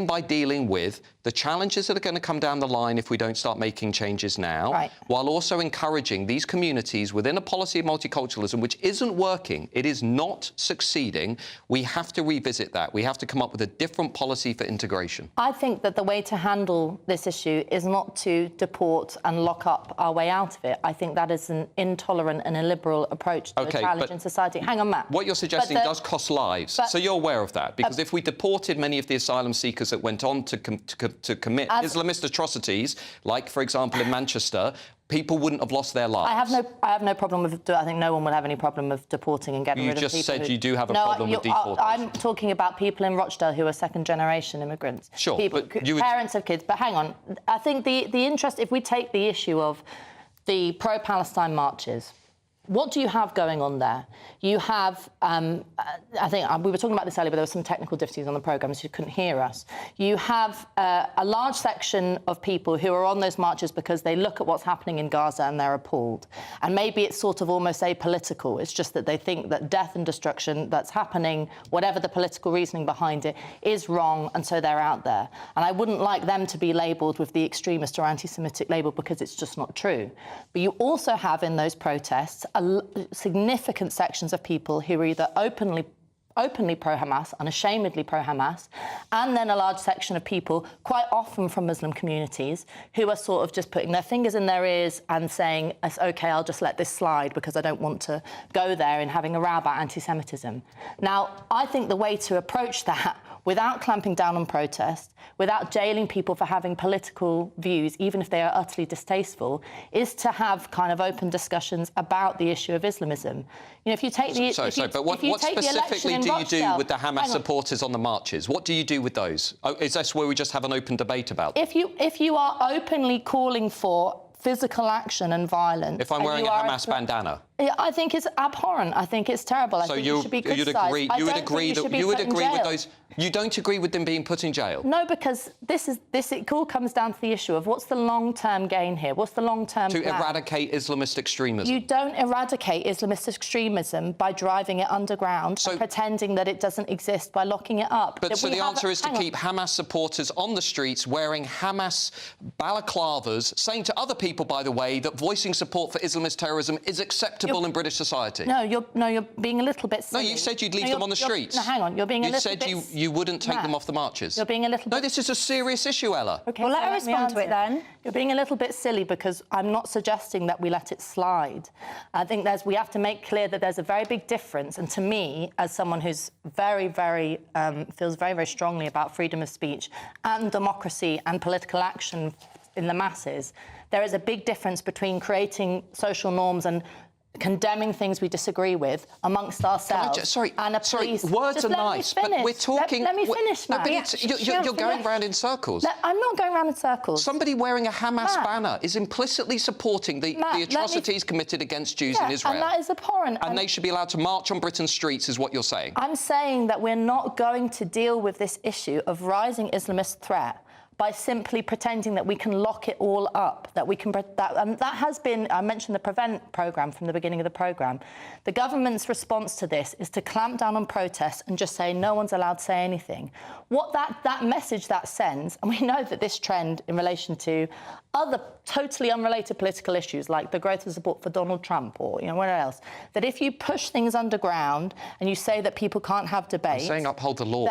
by dealing with the challenges that are going to come down the line if we don't start making changes now, while also encouraging these communities within a policy of multiculturalism, which isn't working. It is not succeeding. We have to revisit that. We have to come up with a different policy for integration. I think that the way to handle this issue is not to deport and lock up our way out of it. I think that is an intolerant and illiberal approach to a challenge in society. Hang on, Matt. What you're suggesting does cost lives, so you're aware of that, because if we deported many of the asylum seekers that went on to commit Islamist atrocities, like, for example, in Manchester, people wouldn't have lost their lives. I have no problem with... I think no one would have any problem of deporting and getting rid of people. You just said you do have a problem with deportation. I'm talking about people in Rochdale who are second-generation immigrants. Sure, parents of kids. But hang on. I think the interest... If we take the issue of the pro-Palestine marches, what do you have going on there? You have, I think we were talking about this earlier, but there were some technical difficulties on the programme, so you couldn't hear us. You have a large section of people who are on those marches because they look at what's happening in Gaza and they're appalled. And maybe it's sort of almost apolitical. It's just that they think that death and destruction that's happening, whatever the political reasoning behind it, is wrong, and so they're out there. And I wouldn't like them to be labelled with the extremist or anti-Semitic label because it's just not true. But you also have in those protests significant sections of people who are either openly openly pro-Hamas, unashamedly pro-Hamas, and then a large section of people, quite often from Muslim communities, who are sort of just putting their fingers in their ears and saying, it's OK, I'll just let this slide because I don't want to go there and having a row about anti-Semitism. Now, I think the way to approach that, without clamping down on protest, without jailing people for having political views, even if they are utterly distasteful, is to have kind of open discussions about the issue of Islamism. You know, if you take the... But what specifically do you do with the Hamas supporters on the marches? What do you do with those? Is this where we just have an open debate about them? If you are openly calling for physical action and violence... If I'm wearing a Hamas bandana? Yeah, I think it's abhorrent. I think it's terrible. I think it should be criticised. You would agree with those... You don't agree with them being put in jail? No, because it all comes down to the issue of what's the long-term gain here? What's the long-term plan? To eradicate Islamist extremism. You don't eradicate Islamist extremism by driving it underground and pretending that it doesn't exist by locking it up. But so the answer is to keep Hamas supporters on the streets wearing Hamas balaclavas, saying to other people, by the way, that voicing support for Islamist terrorism is acceptable in British society. No, you're being a little bit silly. No, you said you'd leave them on the streets. No, hang on, you're being a little bit... You said you wouldn't take them off the marches. You're being a little bit... No, this is a serious issue, Ella. OK, well, let her respond to it then. You're being a little bit silly because I'm not suggesting that we let it slide. I think we have to make clear that there's a very big difference. And to me, as someone who's feels very, very strongly about freedom of speech and democracy and political action in the masses, there is a big difference between creating social norms and condemning things we disagree with amongst ourselves. Words are nice, but we're talking... Let me finish, Matt. No, but you're going round in circles. I'm not going round in circles. Somebody wearing a Hamas banner is implicitly supporting the atrocities committed against Jews in Israel. And that is abhorrent. And they should be allowed to march on Britain's streets, is what you're saying. I'm saying that we're not going to deal with this issue of rising Islamist threat by simply pretending that we can lock it all up, that we can... that has been... I mentioned the Prevent programme from the beginning of the programme. The government's response to this is to clamp down on protests and just say no one's allowed to say anything. What that message that sends, and we know that this trend in relation to other totally unrelated political issues like the growth of support for Donald Trump or, you know, whatever else, that if you push things underground and you say that people can't have debates... I'm saying uphold the law.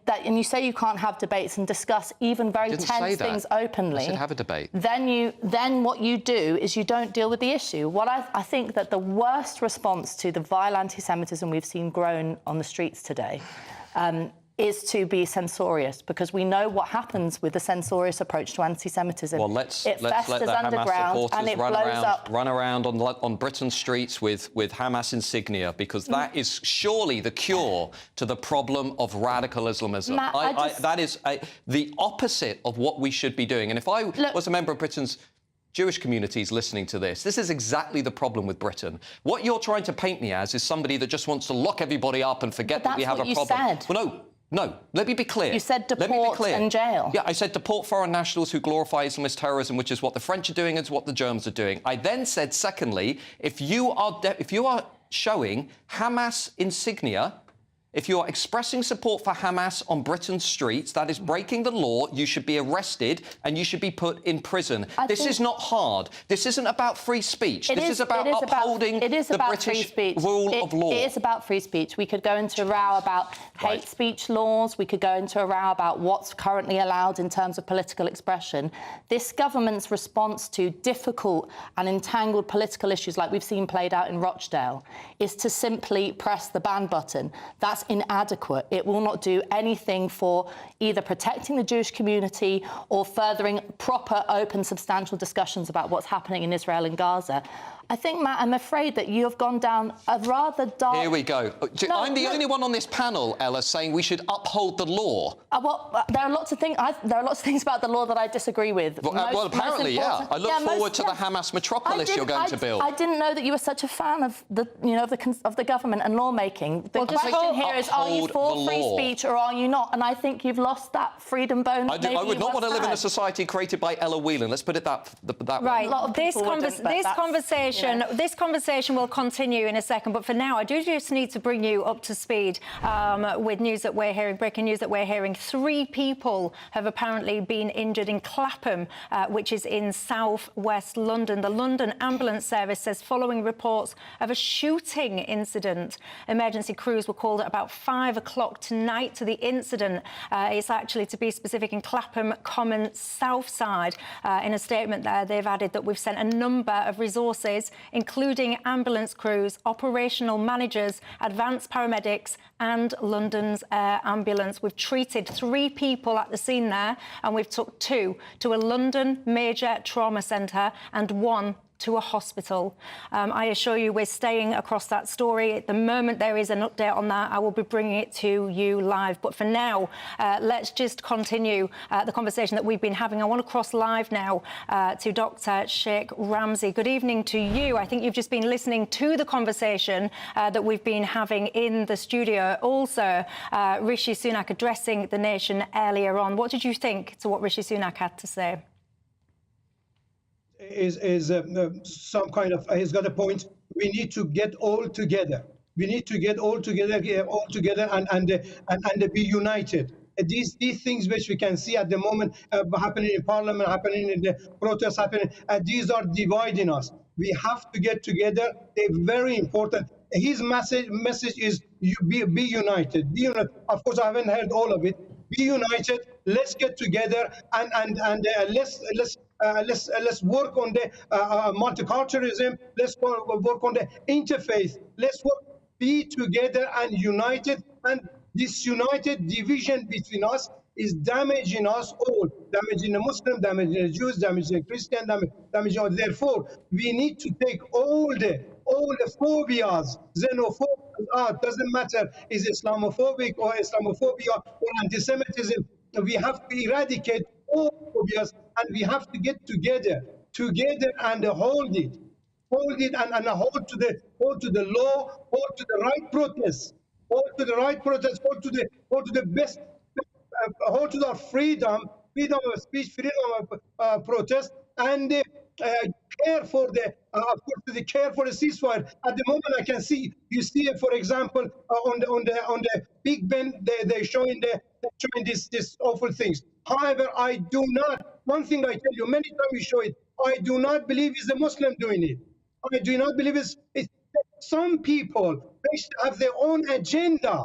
And you say you can't have debates and discuss even very tense things openly... I said have a debate. Then what you do is you don't deal with the issue. What I think that the worst response to the vile anti-Semitism we've seen grown on the streets today is to be censorious, because we know what happens with the censorious approach to anti-Semitism. Well, let's let the Hamas supporters run around on Britain's streets with Hamas insignia, because that is surely the cure to the problem of radical Islamism. Matt, that is the opposite of what we should be doing. And if I was a member of Britain's Jewish communities listening to this is exactly the problem with Britain. What you're trying to paint me as is somebody that just wants to lock everybody up and forget that we have a problem. That's what you said. Well, no, let me be clear. You said deport and jail. Yeah, I said deport foreign nationals who glorify Islamist terrorism, which is what the French are doing and what the Germans are doing. I then said, secondly, if you are showing Hamas insignia, if you are expressing support for Hamas on Britain's streets, that is breaking the law. You should be arrested and you should be put in prison. This is not hard. This isn't about free speech. This is about upholding the British rule of law. It is about free speech. We could go into a row about hate speech laws. We could go into a row about what's currently allowed in terms of political expression. This government's response to difficult and entangled political issues like we've seen played out in Rochdale is to simply press the ban button. That's inadequate. It will not do anything for either protecting the Jewish community or furthering proper, open, substantial discussions about what's happening in Israel and Gaza. I think, Matt, I'm afraid that you have gone down a rather dark... Here we go. I'm the only one on this panel, Ella, saying we should uphold the law. There are lots of things. There are lots of things about the law that I disagree with. Well, apparently, yeah. I look forward to the Hamas metropolis you're going to build. I didn't know that you were such a fan of the government and lawmaking. The question here is: are you for free speech or are you not? And I think you've lost that freedom bone. I would not want to live in a society created by Ella Whelan. Let's put it that way. Right. This conversation conversation. You know. This conversation will continue in a second, but for now, I do just need to bring you up to speed with news that we're hearing, breaking news that we're hearing. 3 people have apparently been injured in Clapham, which is in south-west London. The London Ambulance Service says following reports of a shooting incident, emergency crews were called at about 5 o'clock tonight to the incident. It's actually, to be specific, in Clapham Common South Side. In a statement there, they've added that we've sent a number of resources, including ambulance crews, operational managers, advanced paramedics and London's Air Ambulance. We've treated 3 people at the scene there, and we've took 2 to a London major trauma centre and 1 to a hospital. I assure you we're staying across that story. At the moment there is an update on that, I will be bringing it to you live. But for now, let's just continue the conversation that we've been having. I want to cross live now to Dr. Sheikh Ramzi. Good evening to you. I think you've just been listening to the conversation that we've been having in the studio. Also, Rishi Sunak addressing the nation earlier on. What did you think to what Rishi Sunak had to say? Is some kind of, he's got a point. We need to get all together. We need to get all together and be united. These things which we can see at the moment happening in Parliament, happening in the protests, happening, these are dividing us. We have to get together. They're very important. His message is you be united. Be united. Of course, I haven't heard all of it. Be united. Let's get together and let's work on the multiculturalism. Let's work on the interfaith. Let's work, be together and united. And this united division between us is damaging us all, damaging the Muslim, damaging the Jews, damaging the Christian, damaging all. Therefore, we need to take all the phobias, xenophobia out. Doesn't matter is Islamophobic or Islamophobia or anti-Semitism. We have to eradicate all phobias, and we have to get together and hold it and hold to the law, hold to the right protests, hold to the best, hold to our freedom of speech, freedom of protest, and care for of course, care for the ceasefire. At the moment, I can see, for example, on the Big Ben, they're showing this awful things. However, I do not. One thing I tell you, many times we show it. I do not believe it's a Muslim doing it. I do not believe it's some people. They have their own agenda.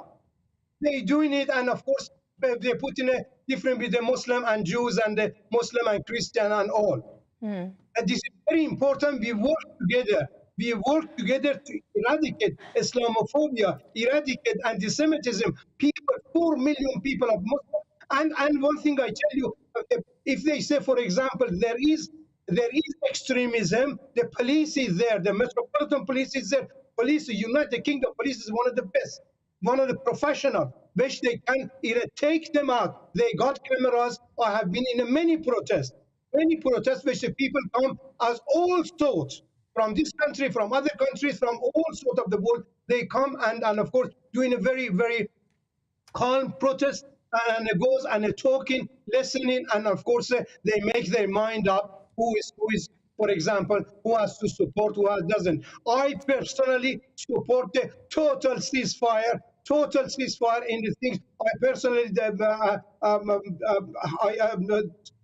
They're doing it, and of course, they're putting a difference with the Muslim and Jews and the Muslim and Christian and all. And this is very important. We work together. We work together to eradicate Islamophobia, eradicate anti-Semitism. 4 million people are Muslim. And one thing I tell you, if they say, for example, there is extremism, the police is there, the Metropolitan Police is there, police, the United Kingdom police is one of the best, one of the professional, which they can either take them out. They got cameras. I have been in many protests which the people come as all sorts, from this country, from other countries, from all sorts of the world. They come and of course, doing a very, very calm protest, and it goes and they're talking, listening, and of course, they make their mind up who is, for example, who has to support, who doesn't. I personally support the total ceasefire in the things. I personally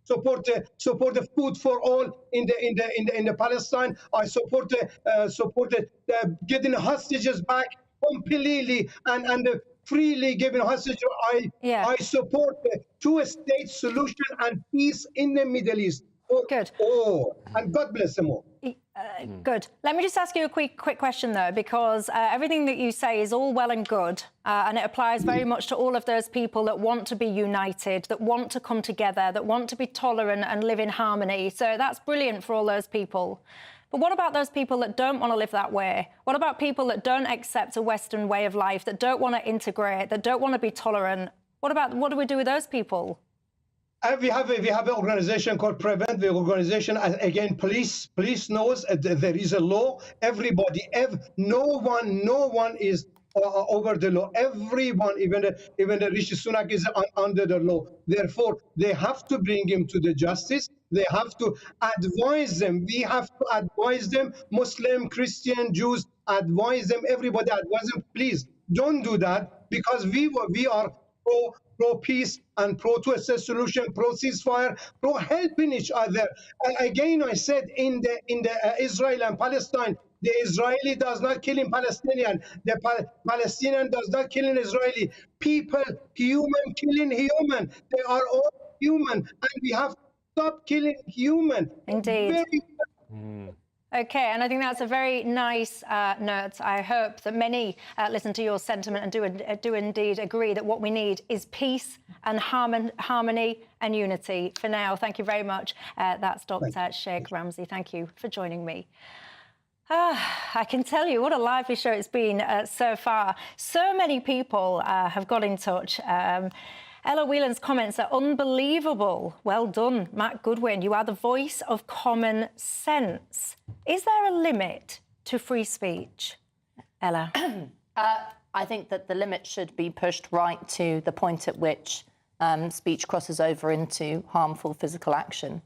support the food for all in the Palestine. I support getting hostages back completely and freely giving hostages. I support the 2-state solution and peace in the Middle East. Good. And God bless them all. Good. Let me just ask you a quick question, though, because everything that you say is all well and good, and it applies very much to all of those people that want to be united, that want to come together, that want to be tolerant and live in harmony. So that's brilliant for all those people. But what about those people that don't want to live that way? What about people that don't accept a Western way of life, that don't want to integrate, that don't want to be tolerant? What do we do with those people? We have an organization called Prevent. The organization, again, police knows there is a law. Everybody, no one is over the law. Everyone, even the Rishi Sunak is under the law. Therefore, they have to bring him to the justice. They have to advise them. We have to advise them, Muslim, Christian, Jews, advise them, everybody advise them, please don't do that, because we are pro peace and pro to a solution, pro ceasefire, pro helping each other. Again, I said in the Israel and Palestine, the Israeli does not kill in Palestinian. The Palestinian does not kill in Israeli. People, human killing human. They are all human, and we have to stop killing human. Indeed. Okay, and I think that's a very nice note. I hope that many listen to your sentiment and do indeed agree that what we need is peace and harmony and unity. For now, thank you very much. That's Dr. Sheikh Ramzi. Thank you for joining me. I can tell you what a lively show it's been so far. So many people have got in touch. Ella Whelan's comments are unbelievable. Well done, Matt Goodwin. You are the voice of common sense. Is there a limit to free speech, Ella? I think that the limit should be pushed right to the point at which speech crosses over into harmful physical action,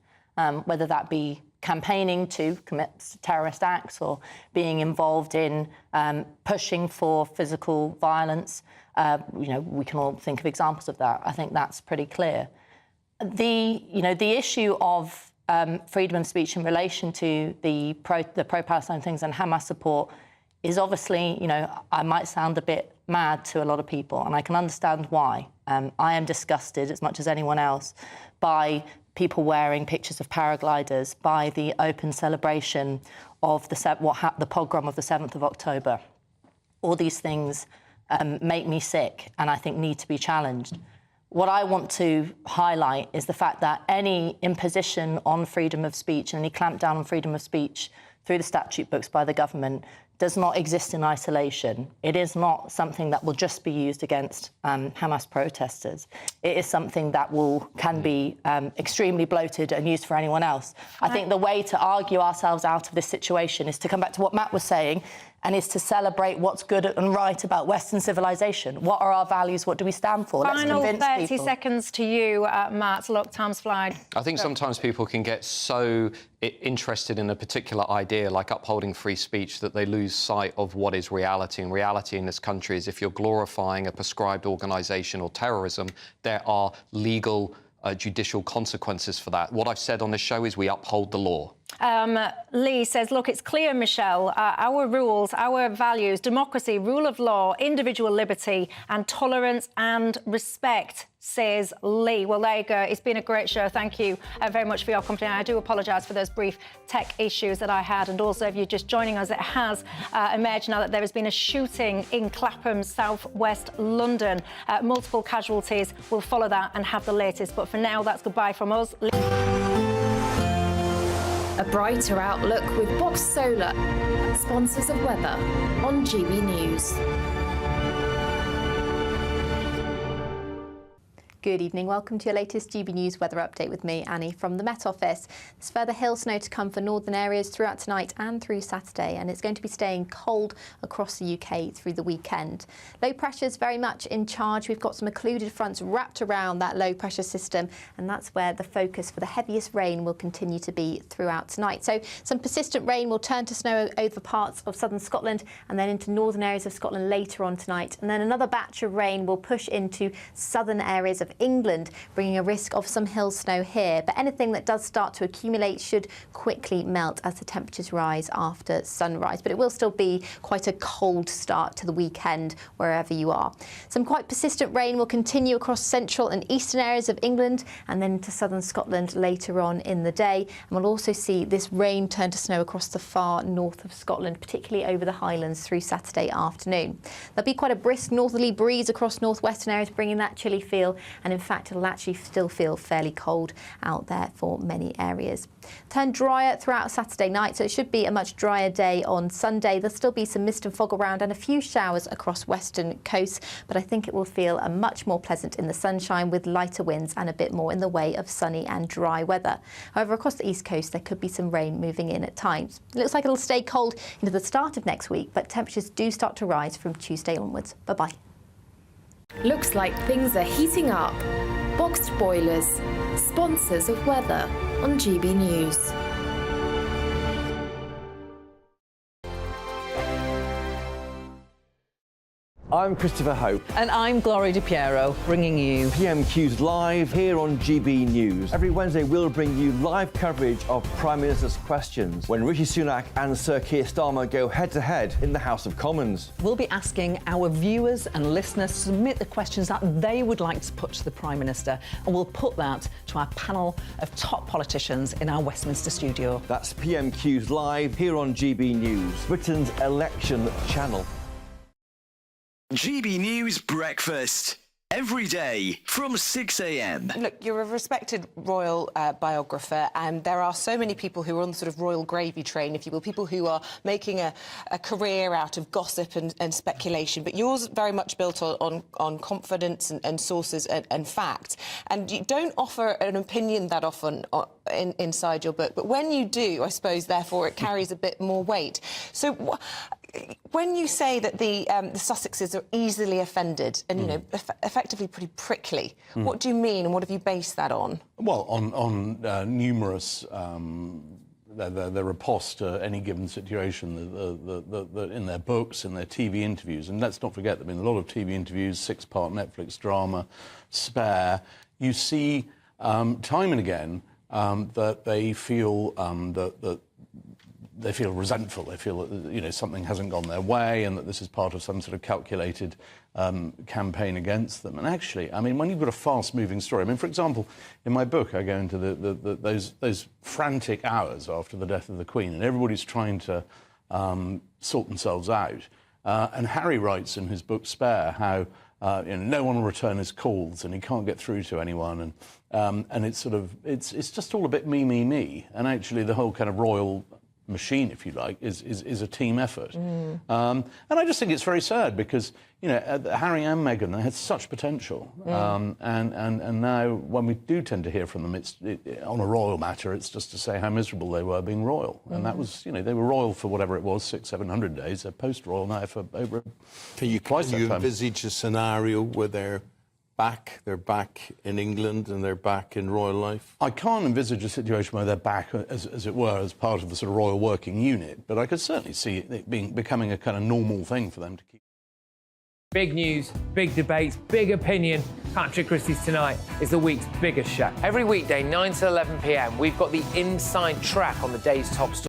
whether that be campaigning to commit terrorist acts or being involved in pushing for physical violence. We can all think of examples of that. I think that's pretty clear. The issue of freedom of speech in relation to the pro-Palestine things and Hamas support is obviously, I might sound a bit mad to a lot of people, and I can understand why. I am disgusted as much as anyone else by people wearing pictures of paragliders, by the open celebration of the pogrom of the 7th of October. All these things make me sick and I think need to be challenged. What I want to highlight is the fact that any imposition on freedom of speech and any clampdown on freedom of speech through the statute books by the government does not exist in isolation. It is not something that will just be used against Hamas protesters. It is something that can be extremely bloated and used for anyone else. I think the way to argue ourselves out of this situation is to come back to what Matt was saying, and is to celebrate what's good and right about Western civilization. What are our values? What do we stand for? Final Let's convince 30 people. seconds to you, Matt. Look, time's flying. I think sometimes people can get so interested in a particular idea, like upholding free speech, that they lose sight of what is reality. And reality in this country is if you're glorifying a prescribed organisation or terrorism, there are legal, judicial consequences for that. What I've said on this show is we uphold the law. Lee says, look, it's clear, Michelle, our rules, our values, democracy, rule of law, individual liberty and tolerance and respect, says Lee. Well, there you go. It's been a great show. Thank you very much for your company. I do apologise for those brief tech issues that I had. And also, if you're just joining us, it has emerged now that there has been a shooting in Clapham, southwest London. Multiple casualties. We'll follow that and have the latest. But for now, that's goodbye from us. A brighter outlook with Box Solar, sponsors of weather on GB News. Good evening. Welcome to your latest GB News weather update with me, Annie, from the Met Office. There's further hail snow to come for northern areas throughout tonight and through Saturday, and it's going to be staying cold across the UK through the weekend. Low pressure's very much in charge. We've got some occluded fronts wrapped around that low pressure system, and that's where the focus for the heaviest rain will continue to be throughout tonight. So some persistent rain will turn to snow over parts of southern Scotland and then into northern areas of Scotland later on tonight. And then another batch of rain will push into southern areas of England, bringing a risk of some hill snow here. But anything that does start to accumulate should quickly melt as the temperatures rise after sunrise. But it will still be quite a cold start to the weekend wherever you are. Some quite persistent rain will continue across central and eastern areas of England and then to southern Scotland later on in the day. And we'll also see this rain turn to snow across the far north of Scotland, particularly over the Highlands through Saturday afternoon. There'll be quite a brisk northerly breeze across northwestern areas, bringing that chilly feel, and in fact it'll actually still feel fairly cold out there for many areas. Turn drier throughout Saturday night, so it should be a much drier day on Sunday. There'll still be some mist and fog around and a few showers across western coasts, but I think it will feel much more pleasant in the sunshine with lighter winds and a bit more in the way of sunny and dry weather. However, across the east coast there could be some rain moving in at times. It looks like it'll stay cold into the start of next week, but temperatures do start to rise from Tuesday onwards. Bye-bye. Looks like things are heating up. Boxed boilers, sponsors of weather on GB News. I'm Christopher Hope. And I'm Gloria Di Piero, bringing you PMQ's Live here on GB News. Every Wednesday, we'll bring you live coverage of Prime Minister's questions when Rishi Sunak and Sir Keir Starmer go head-to-head in the House of Commons. We'll be asking our viewers and listeners to submit the questions that they would like to put to the Prime Minister, and we'll put that to our panel of top politicians in our Westminster studio. That's PMQ's Live here on GB News, Britain's election channel. GB News Breakfast. Every day from 6 a.m. Look, you're a respected royal biographer, and there are so many people who are on the sort of royal gravy train, if you will, people who are making a career out of gossip and speculation. But yours very much built on confidence and sources and facts. And you don't offer an opinion that often inside your book. But when you do, I suppose, therefore, it carries a bit more weight. So when you say that the Sussexes are easily offended and, you know, effectively pretty prickly, what do you mean and what have you based that on? Well, on numerous their riposte to any given situation in their books, in their TV interviews. And let's not forget, I mean, a lot of TV interviews, 6-part Netflix drama, Spare, you see time and again that they feel that they feel resentful. They feel that, you know, something hasn't gone their way and that this is part of some sort of calculated campaign against them. And actually, I mean, when you've got a fast-moving story, I mean, for example, in my book, I go into those frantic hours after the death of the Queen, and everybody's trying to sort themselves out. And Harry writes in his book Spare how you know, no one will return his calls and he can't get through to anyone, and it's sort of it's just all a bit me. And actually, the whole kind of royal machine, if you like, is a team effort. And I just think it's very sad because, you know, Harry and Meghan, they had such potential. And now when we do tend to hear from them, on a royal matter, it's just to say how miserable they were being royal. And that was, you know, they were royal for whatever it was, 600-700 days. They're post-royal now for over twice that time. Can you envisage a scenario where they're back in England and they're back in royal life? I can't envisage a situation where they're back, as it were, as part of the sort of royal working unit, but I could certainly see it becoming a kind of normal thing for them to keep. Big news, big debates, big opinion. Patrick Christie's Tonight is the week's biggest show. Every weekday, 9 to 11 p.m, we've got the inside track on the day's top stories.